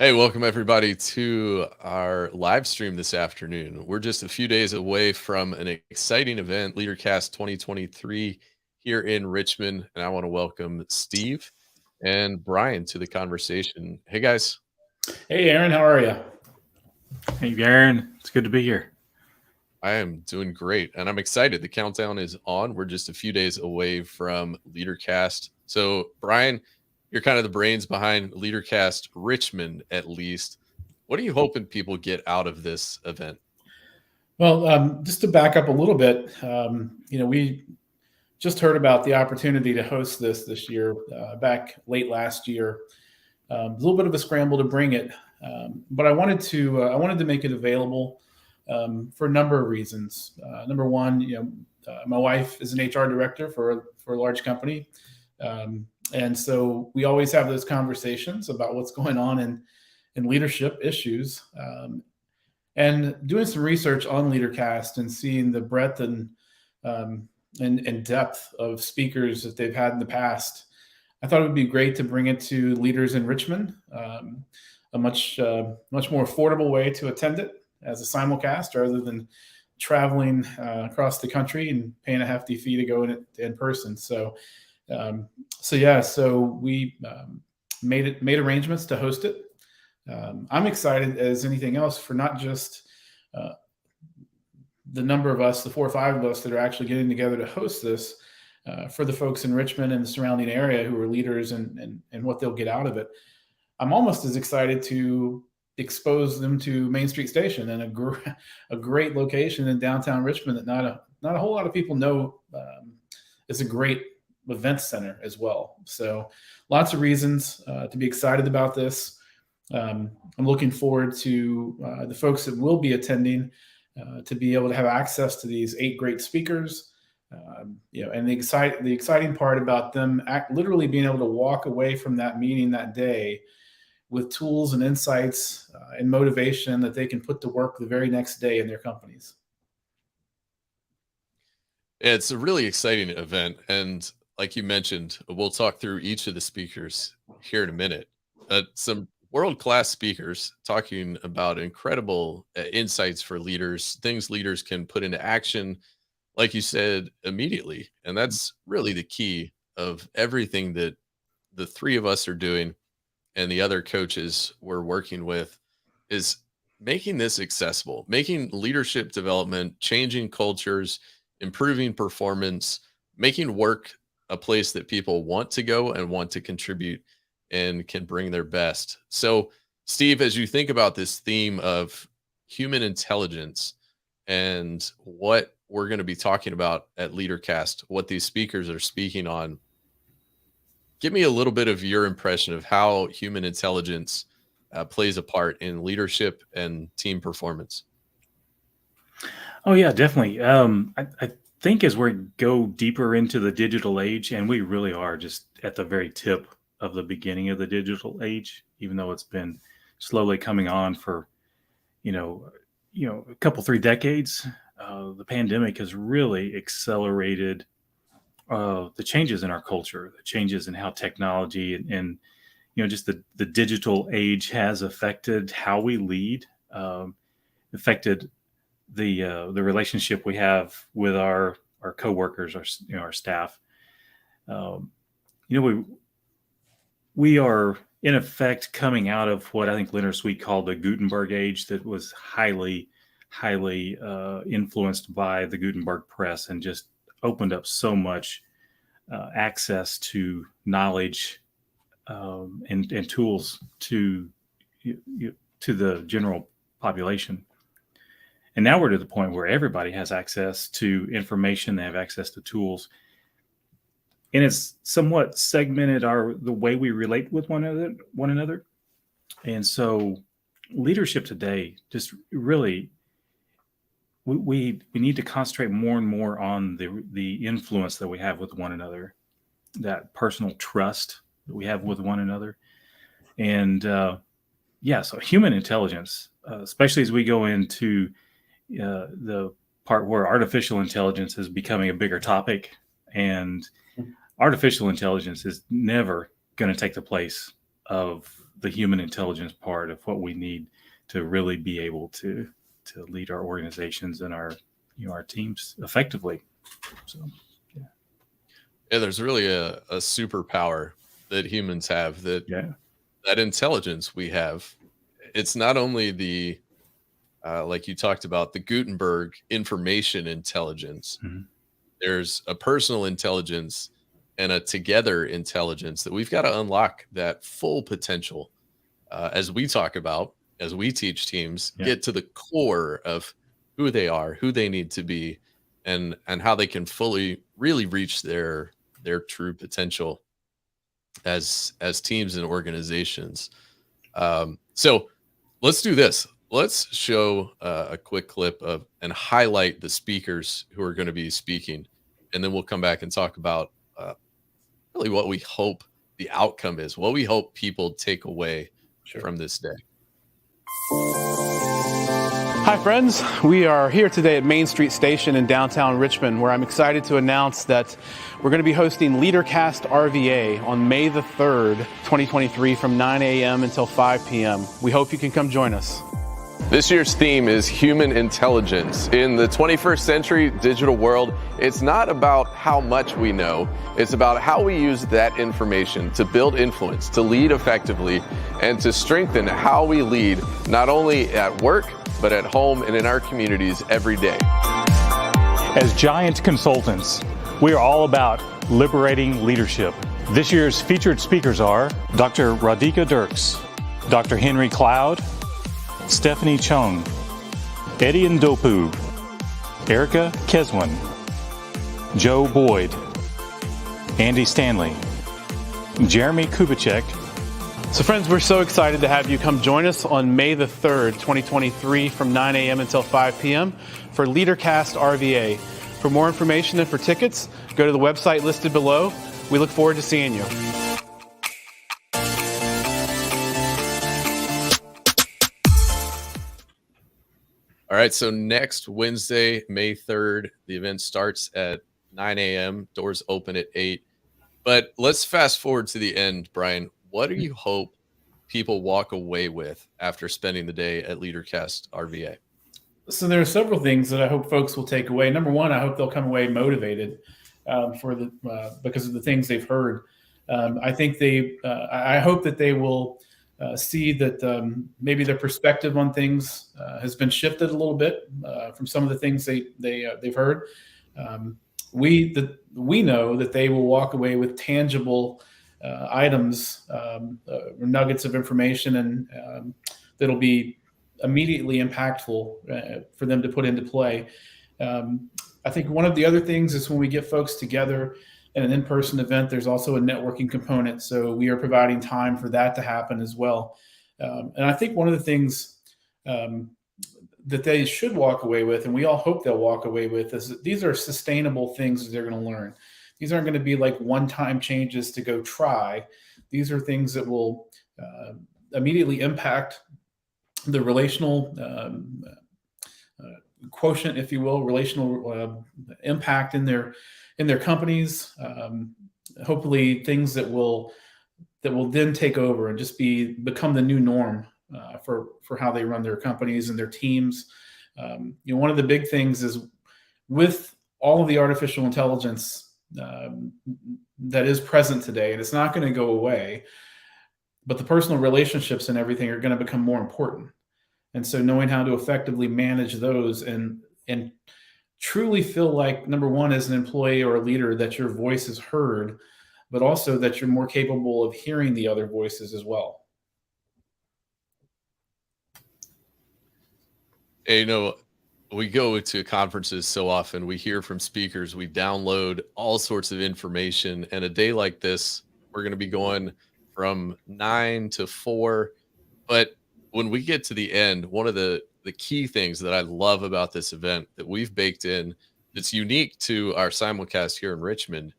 Hey, welcome everybody to our live stream this afternoon. We're just a few days away from an exciting event, Leadercast 2023 here in Richmond, and I want to welcome Steve and Brian to the conversation. Hey guys. Hey, Aaron, how are you? Hey, Aaron, it's good to be here. I am doing great and I'm excited. The countdown is on. We're just a few days away from Leadercast. So, Brian, you're kind of the brains behind Leadercast Richmond, at least. What are you hoping people get out of this event? Well, just to back up a little bit, we just heard about the opportunity to host this year back late last year. A little bit of a scramble to bring it, but I wanted to make it available for a number of reasons. Number one, my wife is an HR director for a large company, and so we always have those conversations about what's going on in leadership issues. And doing some research on Leadercast and seeing the breadth and depth of speakers that they've had in the past, I thought it would be great to bring it to leaders in Richmond, a much more affordable way to attend it as a simulcast rather than traveling across the country and paying a hefty fee to go in person. So we made arrangements to host it. I'm excited as anything else for not just the number of us, the 4 or 5 of us that are actually getting together to host this, for the folks in Richmond and the surrounding area who are leaders and what they'll get out of it. I'm almost as excited to expose them to Main Street Station and a great location in downtown Richmond that not a whole lot of people know is a great event center as well. So lots of reasons to be excited about this. I'm looking forward to the folks that will be attending to be able to have access to these 8 great speakers. And the exciting part about them literally being able to walk away from that meeting that day with tools and insights and motivation that they can put to work the very next day in their companies. It's a really exciting event. And like you mentioned, we'll talk through each of the speakers here in a minute. Some world-class speakers talking about incredible insights for leaders, things leaders can put into action, like you said, immediately. And that's really the key of everything that the 3 of us are doing and the other coaches we're working with is making this accessible, making leadership development, changing cultures, improving performance, making work a place that people want to go and want to contribute and can bring their best. So, Steve, as you think about this theme of human intelligence and what we're going to be talking about at Leadercast, what these speakers are speaking on, give me a little bit of your impression of how human intelligence plays a part in leadership and team performance. Oh, yeah, definitely. I think as we go deeper into the digital age, and we really are just at the very tip of the beginning of the digital age, even though it's been slowly coming on for, a couple, 3 decades, the pandemic has really accelerated the changes in our culture, the changes in how technology and just the digital age has affected how we lead, affected the relationship we have with our coworkers, our staff. We are in effect coming out of what I think Leonard Sweet called the Gutenberg age, that was highly influenced by the Gutenberg press and just opened up so much access to knowledge and tools to the general population. And now we're to the point where everybody has access to information, they have access to tools. And it's somewhat segmented the way we relate with one another. And so leadership today, just really, we need to concentrate more and more on the influence that we have with one another, that personal trust that we have with one another. And so human intelligence, especially as we go into the part where artificial intelligence is becoming a bigger topic, and artificial intelligence is never going to take the place of the human intelligence part of what we need to really be able to lead our organizations and our teams effectively. So, yeah, there's really a superpower that humans have, that intelligence we have. It's not only the like you talked about, the Gutenberg information intelligence. Mm-hmm. There's a personal intelligence and a together intelligence that we've got to unlock that full potential as we talk about, as we teach teams, get to the core of who they are, who they need to be, and how they can fully really reach their true potential as teams and organizations. So let's do this. Let's show a quick clip of and highlight the speakers who are going to be speaking, and then we'll come back and talk about really what we hope the outcome is, what we hope people take away from this day. Hi friends, we are here today at Main Street Station in downtown Richmond, where I'm excited to announce that we're going to be hosting Leadercast RVA on May the 3rd, 2023 from 9 a.m. until 5 p.m. We hope you can come join us. This year's theme is human intelligence. In the 21st century digital world, it's not about how much we know, it's about how we use that information to build influence, to lead effectively, and to strengthen how we lead, not only at work, but at home and in our communities every day. As Giant Consultants, we are all about liberating leadership. This year's featured speakers are Dr. Radhika Dirks, Dr. Henry Cloud, Stephanie Chung, Eddie Ndopu, Erica Keswin, Joe Boyd, Andy Stanley, Jeremy Kubicek. So friends, we're so excited to have you come join us on May the 3rd, 2023 from 9 a.m. until 5 p.m. for Leadercast RVA. For more information and for tickets, go to the website listed below. We look forward to seeing you. All right, so next Wednesday, May 3rd, the event starts at 9 a.m. Doors open at 8. But let's fast forward to the end, Brian. What do you hope people walk away with after spending the day at Leadercast RVA? So there are several things that I hope folks will take away. Number one, I hope they'll come away motivated because of the things they've heard. I hope that they will see that maybe their perspective on things has been shifted a little bit from some of the things they've heard. We know that they will walk away with tangible items, nuggets of information, and that'll be immediately impactful for them to put into play. I think one of the other things is when we get folks together in an in-person event, there's also a networking component. So we are providing time for that to happen as well. And I think one of the things that they should walk away with, and we all hope they'll walk away with, is that these are sustainable things that they're going to learn. These aren't going to be like one-time changes to go try. These are things that will immediately impact the relational quotient, if you will, relational impact in their companies. Hopefully, things that will then take over and just become the new norm for how they run their companies and their teams. One of the big things is with all of the artificial intelligence that is present today, and it's not going to go away, but the personal relationships and everything are going to become more important. And so knowing how to effectively manage those and truly feel like, number one, as an employee or a leader, that your voice is heard, but also that you're more capable of hearing the other voices as well. Hey, we go to conferences so often, we hear from speakers, we download all sorts of information. And a day like this, we're going to be going from 9 to 4. But when we get to the end, one of the key things that I love about this event that we've baked in that's unique to our simulcast here in Richmond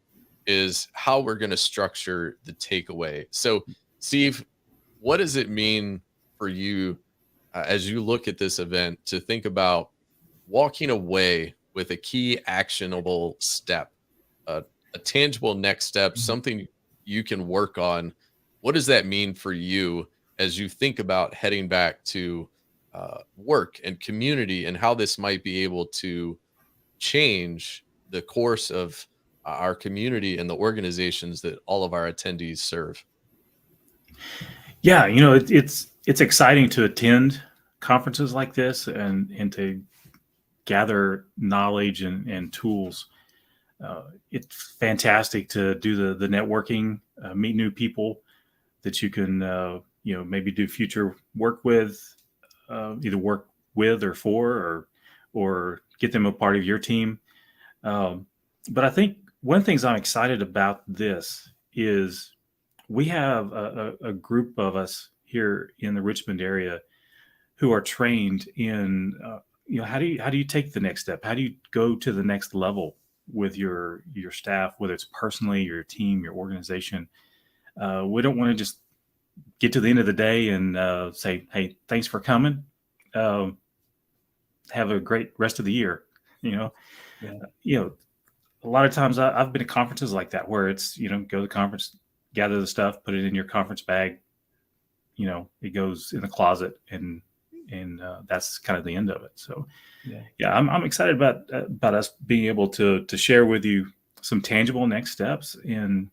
is how we're going to structure the takeaway. So, Steve, what does it mean for you as you look at this event to think about walking away with a key actionable step, a tangible next step, something you can work on? What does that mean for you as you think about heading back to work and community, and how this might be able to change the course of our community and the organizations that all of our attendees serve? Yeah, it's exciting to attend conferences like this and to gather knowledge and tools. It's fantastic to do the networking, meet new people that you can maybe do future work with, either work with or for, or get them a part of your team. But I think one of the things I'm excited about this is we have a group of us here in the Richmond area who are trained in how do you take the next step? How do you go to the next level with your staff, whether it's personally, your team, your organization? We don't want to just get to the end of the day and say, "Hey, thanks for coming. Have a great rest of the year." A lot of times I've been to conferences like that where it's go to the conference, gather the stuff, put it in your conference bag. It goes in the closet, and that's kind of the end of it. So, I'm excited about us being able to share with you some tangible next steps in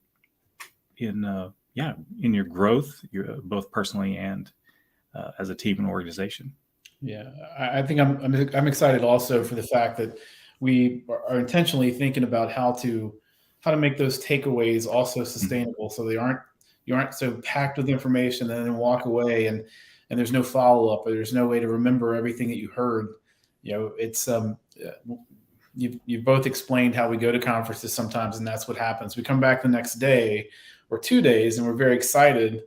your growth, both personally and as a team and organization. Yeah, I think I'm excited also for the fact that we are intentionally thinking about how to make those takeaways also sustainable, so you aren't so packed with information and then walk away and there's no follow up, or there's no way to remember everything that you heard. It's you've both explained how we go to conferences sometimes, and that's what happens. We come back the next day or 2 days and we're very excited,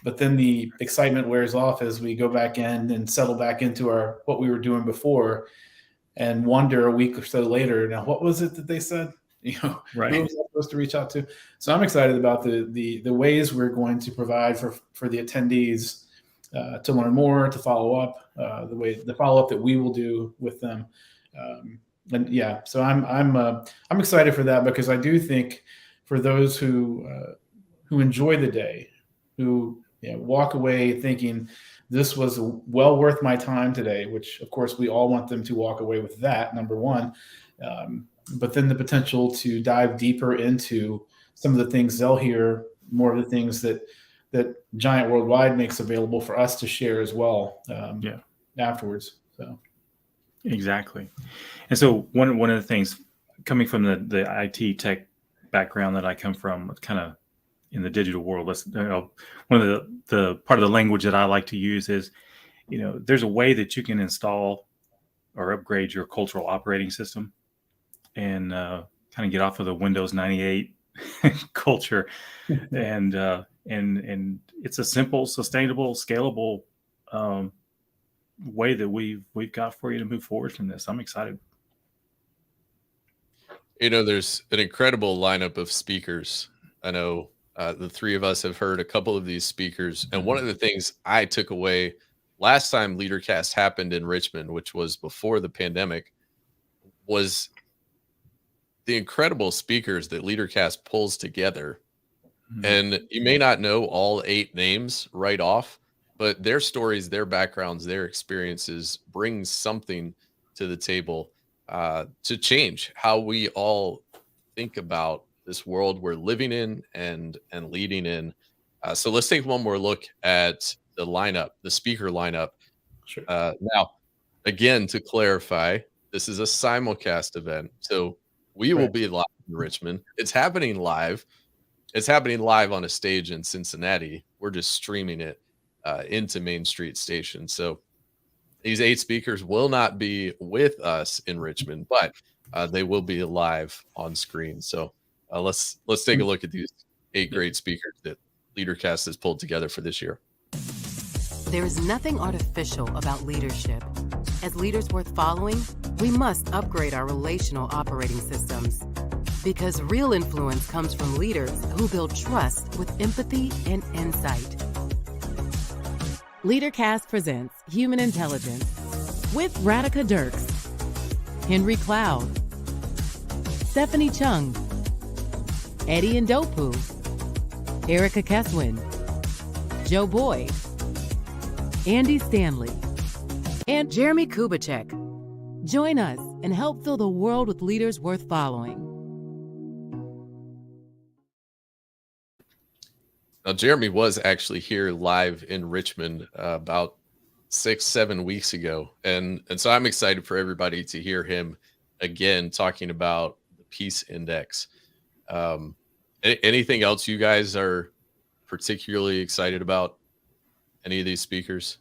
but then the excitement wears off as we go back in and settle back into what we were doing before, and wonder a week or so later, now what was it that they said? Right. Who was I supposed to reach out to? So I'm excited about the ways we're going to provide for the attendees to learn more, to follow up, the follow up that we will do with them. So I'm excited for that, because I do think for those who enjoy the day, who walk away thinking this was well worth my time today, which of course we all want them to walk away with that, number one. But then the potential to dive deeper into some of the things they'll hear, more of the things that Giant Worldwide makes available for us to share as well afterwards. So exactly. And so one of the things, coming from the IT tech background that I come from, kind of in the digital world, one of the part of the language that I like to use is, there's a way that you can install or upgrade your cultural operating system and kind of get off of the Windows 98 culture, and it's a simple, sustainable, scalable way that we've got for you to move forward from this. I'm excited. There's an incredible lineup of speakers. I know the three of us have heard a couple of these speakers, and one of the things I took away last time Leadercast happened in Richmond, which was before the pandemic, was the incredible speakers that Leadercast pulls together. Mm-hmm. And you may not know all 8 names right off, but their stories, their backgrounds, their experiences bring something to the table to change how we all think about this world we're living in and leading in. So let's take one more look at the lineup, the speaker lineup. Sure. Now, again, to clarify, this is a simulcast event. So we will be live in Richmond. It's happening live. It's happening live on a stage in Cincinnati. We're just streaming it into Main Street Station. So these 8 speakers will not be with us in Richmond, but they will be live on screen. So let's take a look at these 8 great speakers that Leadercast has pulled together for this year. There is nothing artificial about leadership. As leaders worth following, we must upgrade our relational operating systems, because real influence comes from leaders who build trust with empathy and insight. Leadercast presents Human Intelligence with Radhika Dirks, Henry Cloud, Stephanie Chung, Eddie Ndopu, Erica Keswin, Joe Boyd, Andy Stanley, and Jeremy Kubicek. Join us and help fill the world with leaders worth following. Now, Jeremy was actually here live in Richmond about 6-7 weeks ago. And so I'm excited for everybody to hear him again talking about the Peace Index. Anything else you guys are particularly excited about? Any of these speakers?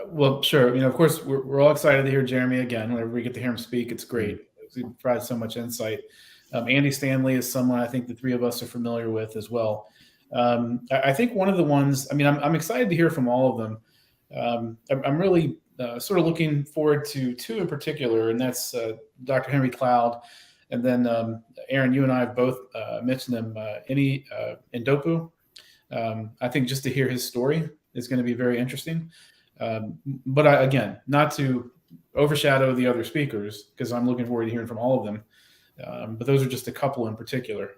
Well, sure. Of course, we're all excited to hear Jeremy again. Whenever we get to hear him speak, it's great. He provides so much insight. Andy Stanley is someone I think the three of us are familiar with as well. I think one of the ones, I'm excited to hear from all of them. I'm really sort of looking forward to two in particular, and that's Dr. Henry Cloud, and then Aaron, you and I have both mentioned them, Ndopu. I think just to hear his story is going to be very interesting. But again, not to overshadow the other speakers, because I'm looking forward to hearing from all of them. But those are just a couple in particular.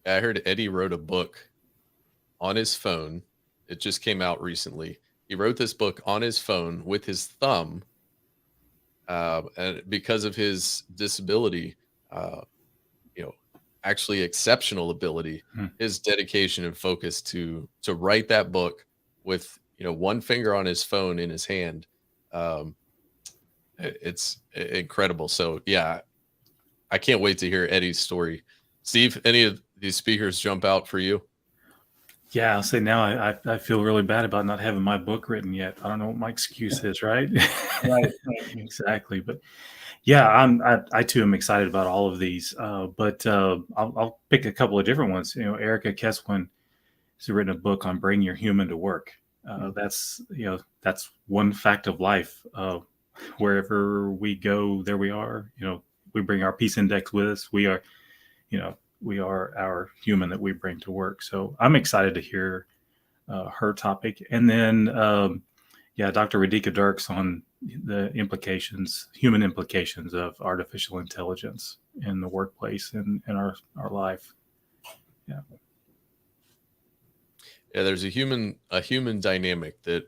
I heard Eddie wrote a book on his phone. It just came out recently. He wrote this book on his phone with his thumb. And because of his disability, actually exceptional ability, his dedication and focus to write that book with, one finger on his phone in his hand. It's incredible. So yeah, I can't wait to hear Eddie's story. Steve, any of these speakers jump out for you? Yeah, I'll say now I feel really bad about not having my book written yet. I don't know what my excuse is, right? Right. Exactly. But yeah, I too am excited about all of these. But I'll pick a couple of different ones. Erica Keswin has written a book on bringing your human to work. That's one fact of life. Wherever we go, there we are. We bring our peace index with us. We are our human that we bring to work. So I'm excited to hear her topic. And then, Dr. Radhika Dirks on the human implications of artificial intelligence in the workplace and in our life. Yeah. Yeah, there's a human dynamic that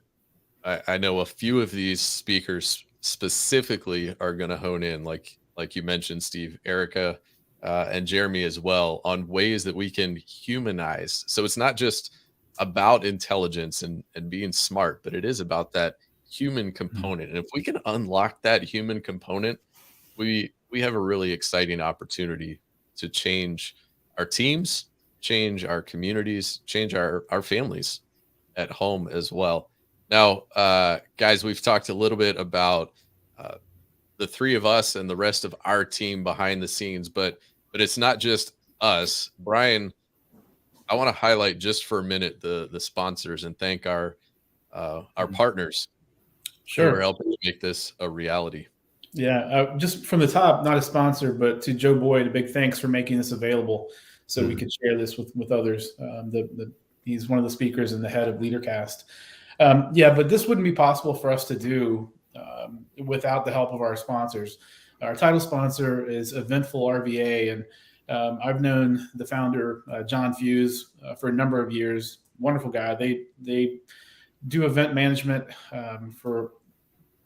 I know a few of these speakers specifically are going to hone in, like you mentioned, Steve, Erica, and Jeremy as well, on ways that we can humanize. So it's not just about intelligence and being smart, but it is about that human component. And if we can unlock that human component, we have a really exciting opportunity to change our teams, change our communities, change our families at home as well. Now, guys, we've talked a little bit about the three of us and the rest of our team behind the scenes, but it's not just us. Brian, I want to highlight just for a minute the sponsors and thank our partners who are helping to make this a reality. Yeah, just from the top, not a sponsor, but to Joe Boyd, a big thanks for making this available so we could share this with others. He's one of the speakers and the head of Leadercast. But this wouldn't be possible for us to do without the help of our sponsors. Our title sponsor is Eventful RVA, and I've known the founder, John Fuse, for a number of years. Wonderful guy. They do event management for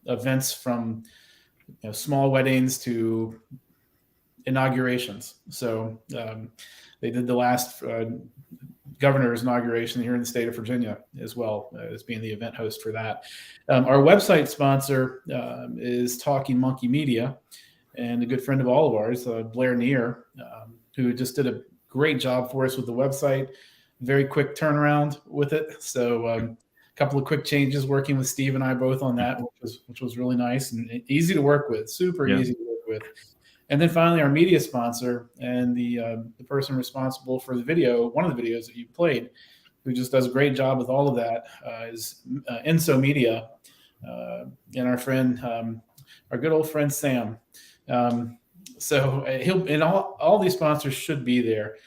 events from small weddings to inaugurations. So they did the last governor's inauguration here in the state of Virginia as well as being the event host for that. Our website sponsor is Talking Monkey Media, and a good friend of all of ours, Blair Neer, who just did a great job for us with the website. Very quick turnaround with it. So a couple of quick changes working with Steve and I both on that, which was really nice and easy to work with, super easy to work with. And then finally, our media sponsor and the person responsible for the video, one of the videos that you played, who just does a great job with all of that, is Enso Media, and our friend, our good old friend Sam. So he'll, and all these sponsors should be there,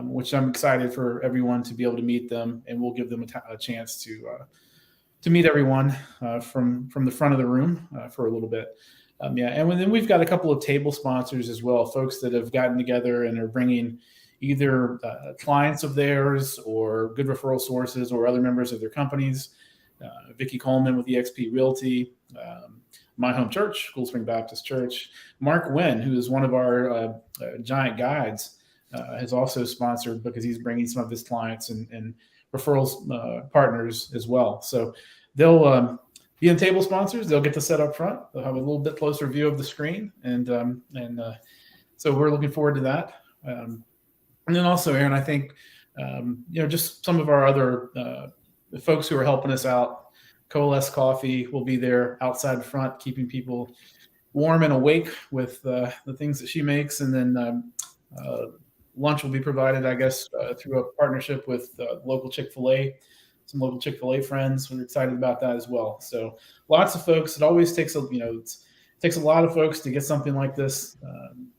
which I'm excited for everyone to be able to meet them, and we'll give them a chance to meet everyone from the front of the room for a little bit. And then we've got a couple of table sponsors as well, folks that have gotten together and are bringing either clients of theirs or good referral sources or other members of their companies. Vicki Coleman with eXp Realty, My Home Church, Cool Spring Baptist Church. Mark Wynn, who is one of our giant guides, has also sponsored because he's bringing some of his clients and referrals partners as well. So they'll be in table sponsors. They'll get to sit up front. They'll have a little bit closer view of the screen, and so we're looking forward to that. And then also, Aaron, I think just some of our other the folks who are helping us out. Coalesce Coffee will be there outside front, keeping people warm and awake with the things that she makes. And then lunch will be provided, I guess, through a partnership with local Chick-fil-A, some local Chick-fil-A friends. We're excited about that as well. So lots of folks. It always takes it takes a lot of folks to get something like this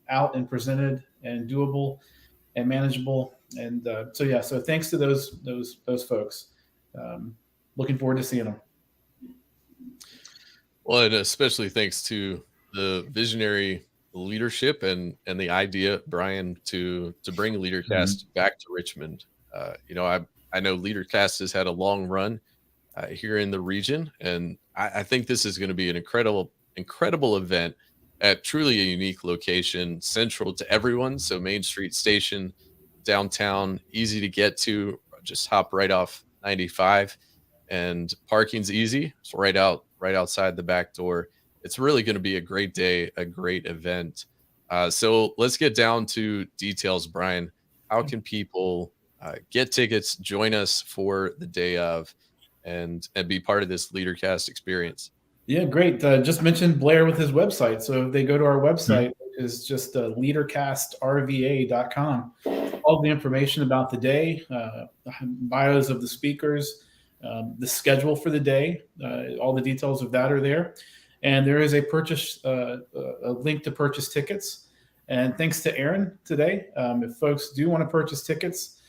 out and presented and doable and manageable. And so thanks to those folks. Looking forward to seeing them. Well, and especially thanks to the visionary leadership and the idea, Brian, to bring Leadercast back to Richmond. I know Leadercast has had a long run here in the region, and I think this is going to be an incredible event at truly a unique location, central to everyone. So Main Street Station, downtown, easy to get to. Just hop right off 95, and parking's easy. It's right outside the back door. It's really going to be a great day, a great event. So let's get down to details, Brian. How can people get tickets, join us for the day of, and be part of this Leadercast experience? Yeah, great. Just mentioned Blair with his website. So if they go to our website, it's just leadercastrva.com. All the information about the day, bios of the speakers, the schedule for the day, all the details of that are there. And there is a link to purchase tickets. And thanks to Aaron today, if folks do want to purchase tickets,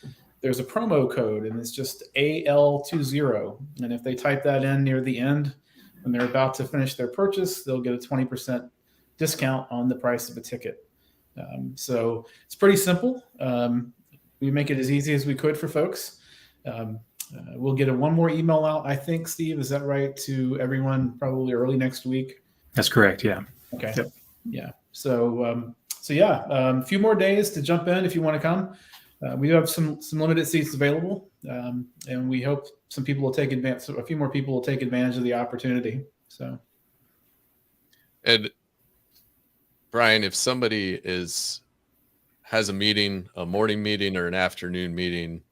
there's a promo code, and it's just AL20. And if they type that in near the end, when they're about to finish their purchase, they'll get a 20% discount on the price of a ticket. So it's pretty simple. We make it as easy as we could for folks. We'll get one more email out, I think, Steve, is that right, to everyone probably early next week? That's correct. Yeah. Okay. Yep. Yeah. So a few more days to jump in if you want to come. We do have some limited seats available, and we hope some people will take advantage. So a few more people will take advantage of the opportunity. So, and Brian, if somebody has a meeting, a morning meeting or an afternoon meeting,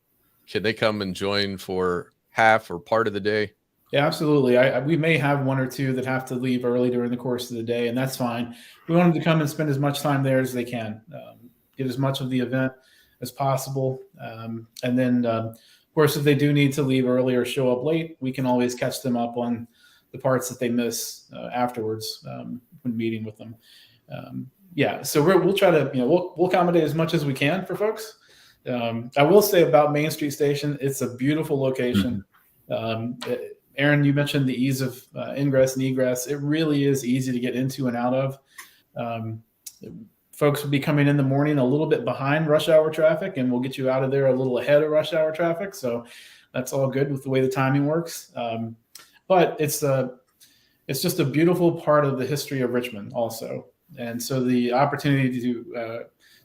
can they come and join for half or part of the day? Yeah, absolutely. We may have one or two that have to leave early during the course of the day, and that's fine. We want them to come and spend as much time there as they can, get as much of the event as possible. And then, of course, if they do need to leave early or show up late, we can always catch them up on the parts that they miss afterwards when meeting with them. So we'll try to, we'll accommodate as much as we can for folks. I will say about Main Street Station, it's a beautiful location. Aaron, you mentioned the ease of ingress and egress. It really is easy to get into and out of. Folks will be coming in the morning a little bit behind rush hour traffic, and we'll get you out of there a little ahead of rush hour traffic. So that's all good with the way the timing works. But it's just a beautiful part of the history of Richmond also. And so the opportunity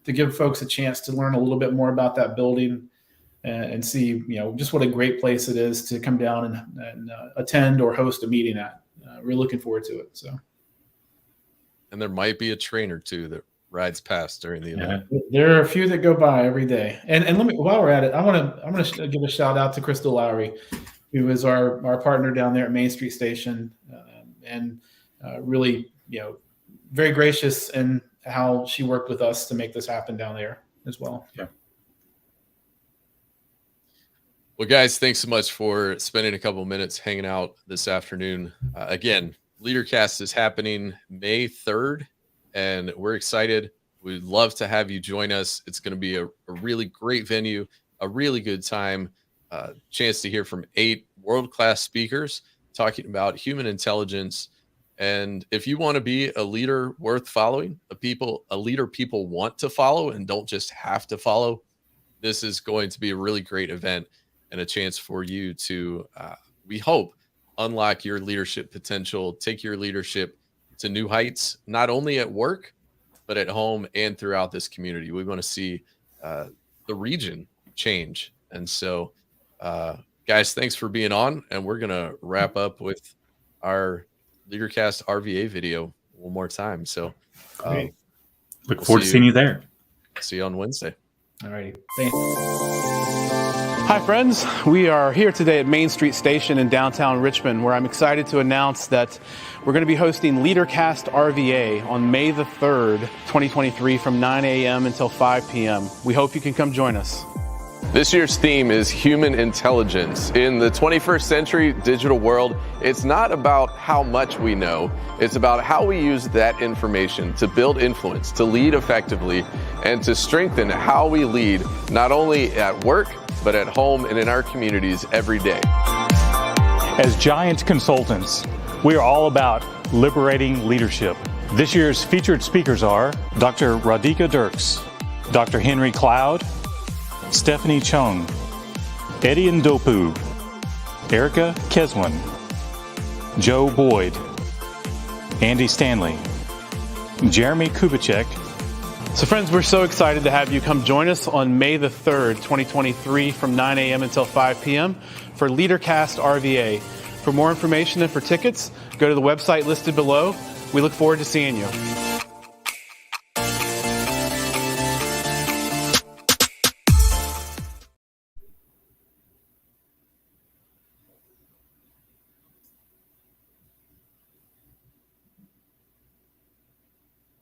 to give folks a chance to learn a little bit more about that building and see, just what a great place it is to come down and attend or host a meeting at. We're looking forward to it. So, and there might be a train or two that rides past during the event. There are a few that go by every day. And let me, while we're at it, I want to give a shout out to Crystal Lowry, who is our partner down there at Main Street Station, and really, very gracious in how she worked with us to make this happen down there as well. Yeah. Well, guys, thanks so much for spending a couple minutes hanging out this afternoon. Again, Leadercast is happening May 3rd, and we're excited. We'd love to have you join us. It's going to be a really great venue, a really good time, chance to hear from 8 world-class speakers talking about human intelligence. And if you want to be a leader worth following, a leader people want to follow and don't just have to follow, this is going to be a really great event and a chance for you to, we hope, unlock your leadership potential, take your leadership to new heights, not only at work, but at home and throughout this community. We want to see the region change. And so, guys, thanks for being on. And we're going to wrap up with our Leadercast RVA video one more time. So Great. Look forward to seeing you there. See you on Wednesday. All righty. Thanks. Hi, friends. We are here today at Main Street Station in downtown Richmond, where I'm excited to announce that we're going to be hosting Leadercast RVA on May the 3rd, 2023 from 9 a.m. until 5 p.m. We hope you can come join us. This year's theme is human intelligence. In the 21st century digital world, it's not about how much we know. It's about how we use that information to build influence, to lead effectively, and to strengthen how we lead, not only at work, but at home and in our communities every day. As Giant Consultants, we are all about liberating leadership. This year's featured speakers are Dr. Radhika Dirks, Dr. Henry Cloud, Stephanie Chung, Eddie Ndopu, Erica Keswin, Joe Boyd, Andy Stanley, Jeremy Kubicek. So friends, we're so excited to have you come join us on May the 3rd, 2023 from 9 a.m. until 5 p.m. for Leadercast RVA. For more information and for tickets, go to the website listed below. We look forward to seeing you.